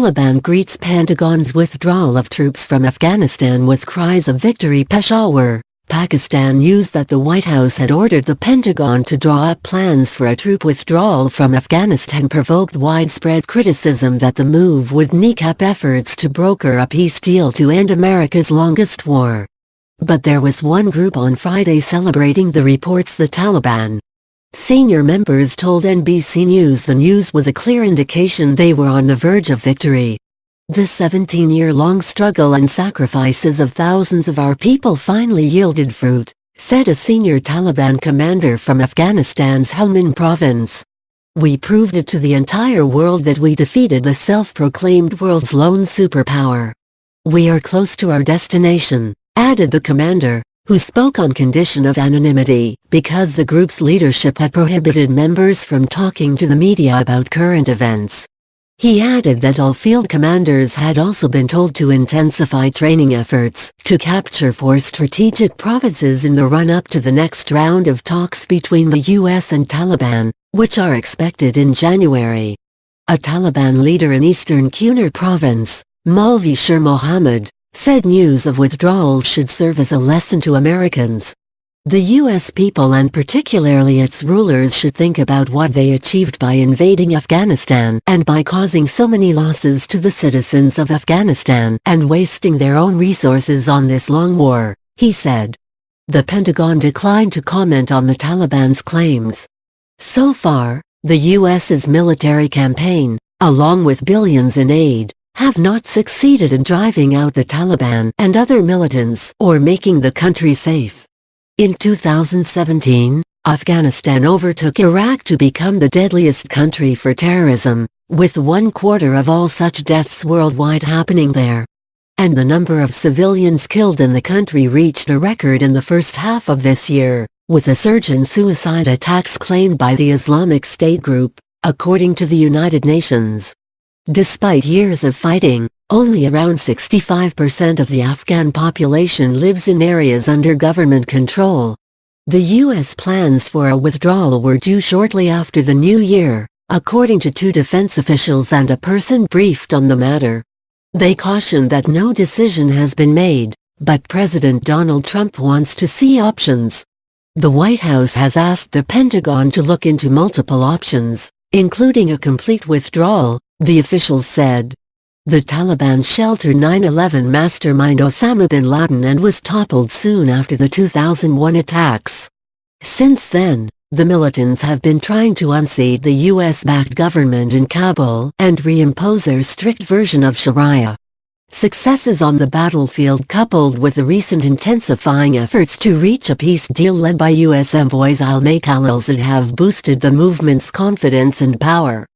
Taliban greets Pentagon's withdrawal of troops from Afghanistan with cries of victory. Peshawar, Pakistan news that the White House had ordered the Pentagon to draw up plans for a troop withdrawal from Afghanistan provoked widespread criticism that the move would kneecap efforts to broker a peace deal to end America's longest war. But there was one group on Friday celebrating the reports. The Taliban senior members told NBC News the news was a clear indication they were on the verge of victory. The 17-year-long struggle and sacrifices of thousands of our people finally yielded fruit, said a senior Taliban commander from Afghanistan's Helmand province. We proved it to the entire world that we defeated the self-proclaimed world's lone superpower. We are close to our destination, added the commander, who spoke on condition of anonymity because the group's leadership had prohibited members from talking to the media about current events. He added that all field commanders had also been told to intensify training efforts to capture 4 strategic provinces in the run-up to the next round of talks between the U.S. and Taliban, which are expected in January. A Taliban leader in eastern Kunar province, Maulvi Sher Mohammed, said news of withdrawal should serve as a lesson to Americans. The U.S. people and particularly its rulers should think about what they achieved by invading Afghanistan and by causing so many losses to the citizens of Afghanistan and wasting their own resources on this long war, he said. The Pentagon declined to comment on the Taliban's claims. So far, the U.S.'s military campaign, along with billions in aid, have not succeeded in driving out the Taliban and other militants or making the country safe. In 2017, Afghanistan overtook Iraq to become the deadliest country for terrorism, with 1/4 of all such deaths worldwide happening there. And the number of civilians killed in the country reached a record in the first half of this year, with a surge in suicide attacks claimed by the Islamic State group, according to the United Nations. Despite years of fighting, only around 65% of the Afghan population lives in areas under government control. The U.S. plans for a withdrawal were due shortly after the new year, according to 2 defense officials and a person briefed on the matter. They cautioned that no decision has been made, but President Donald Trump wants to see options. The White House has asked the Pentagon to look into multiple options, including a complete withdrawal, the officials said. The Taliban sheltered 9/11 mastermind Osama bin Laden and was toppled soon after the 2001 attacks. Since then, the militants have been trying to unseat the U.S.-backed government in Kabul and reimpose their strict version of Sharia. Successes on the battlefield coupled with the recent intensifying efforts to reach a peace deal led by U.S. envoys al-Khalilzad have boosted the movement's confidence and power.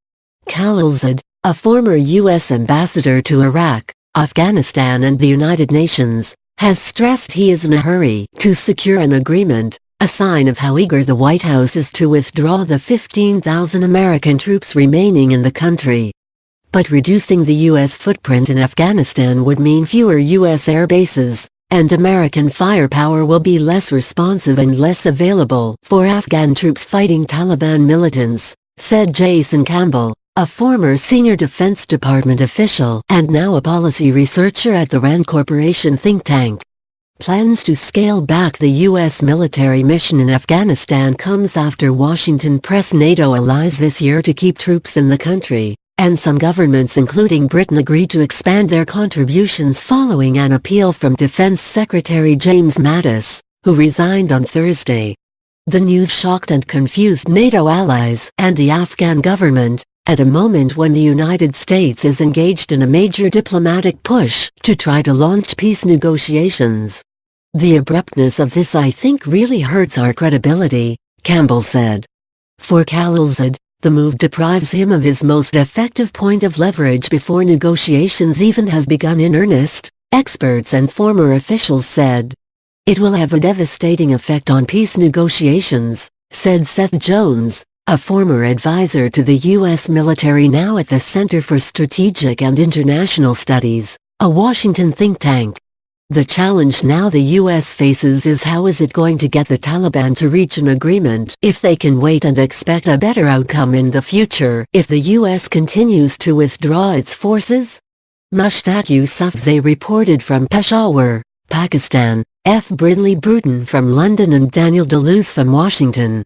Khalilzad, a former U.S. ambassador to Iraq, Afghanistan and the United Nations, has stressed he is in a hurry to secure an agreement, a sign of how eager the White House is to withdraw the 15,000 American troops remaining in the country. But reducing the U.S. footprint in Afghanistan would mean fewer U.S. air bases, and American firepower will be less responsive and less available for Afghan troops fighting Taliban militants, said Jason Campbell, a former senior Defense Department official and now a policy researcher at the RAND Corporation think tank. Plans to scale back the U.S. military mission in Afghanistan comes after Washington pressed NATO allies this year to keep troops in the country, and some governments including Britain agreed to expand their contributions following an appeal from Defense Secretary James Mattis, who resigned on Thursday. The news shocked and confused NATO allies and the Afghan government, at a moment when the United States is engaged in a major diplomatic push to try to launch peace negotiations. The abruptness of this I think really hurts our credibility, Campbell said. For Khalilzad, the move deprives him of his most effective point of leverage before negotiations even have begun in earnest, experts and former officials said. It will have a devastating effect on peace negotiations, said Seth Jones, a former advisor to the U.S. military now at the Center for Strategic and International Studies, a Washington think tank. The challenge now the U.S. faces is how is it going to get the Taliban to reach an agreement if they can wait and expect a better outcome in the future if the U.S. continues to withdraw its forces? Mushtaq Yousafzai reported from Peshawar, Pakistan, F. Brindley Bruton from London and Daniel Deleuze from Washington.